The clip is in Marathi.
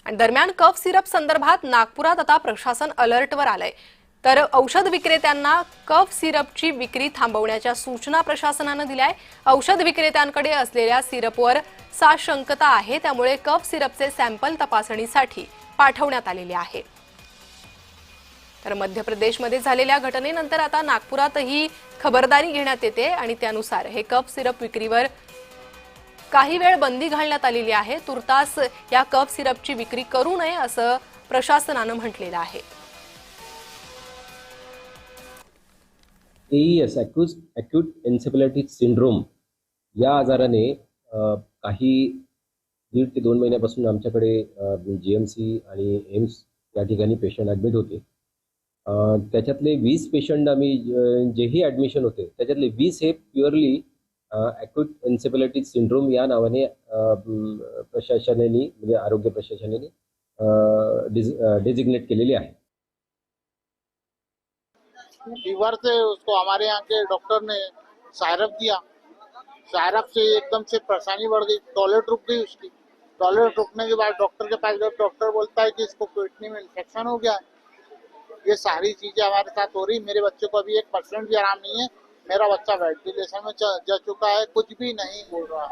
आणि दरम्यान कफ सिरप संदर्भात नागपुरात आता प्रशासन अलर्टवर आलंय। तर औषध विक्रेत्यांना कफ सिरपची विक्री थांबवण्याच्या सूचना प्रशासनानं दिल्या आहेत। औषध विक्रेत्यांकडे असलेल्या सिरपवर साशंकता आहे, त्यामुळे कफ सिरपचे सॅम्पल तपासणीसाठी पाठवण्यात आलेले आहे। तर मध्य प्रदेशमध्ये झालेल्या घटनेनंतर आता नागपुरातही खबरदारी घेण्यात येते आणि त्यानुसार हे कफ सिरप विक्रीवर काही वेळ बंदी घालण्यात आलेली आहे। तुर्तास या कफ सिरपची विक्री करू नये असं प्रशासनानं म्हटलेलं आहे। AES अॅक्यूट एन्सेफेलायटिस सिंड्रोम या आजाराने काही 1.5 ते 2 महिन्यापासून आमच्याकडे GMC आणि एम्स या ठिकाणी पेशंट ॲडमिट होते। त्याच्यातले 20 पेशंट आम्ही जेही ॲडमिशन होते त्याच्यातले 20 हे प्युअरली अॅक्यूट एन्सेफेलायटिस सिंड्रोम या नावाने प्रशासनाने म्हणजे आरोग्य प्रशासनाने डेजिग्नेट केलेले आहे। फीवर से उसको हमारे यहाँ के डॉक्टर ने सायरप दिया। सायरप से एकदम से परेशानी बढ़ गई, टॉयलेट रुक गई उसकी। टॉयलेट रुकने के बाद डॉक्टर के पास गए, डॉक्टर बोलता है कि इसको किडनी में इन्फेक्शन हो गया है। ये सारी चीजें हमारे साथ हो रही। मेरे बच्चे को अभी 1% भी आराम नहीं है। मेरा बच्चा वेंटिलेशन में जा चुका है, कुछ भी नहीं बोल रहा।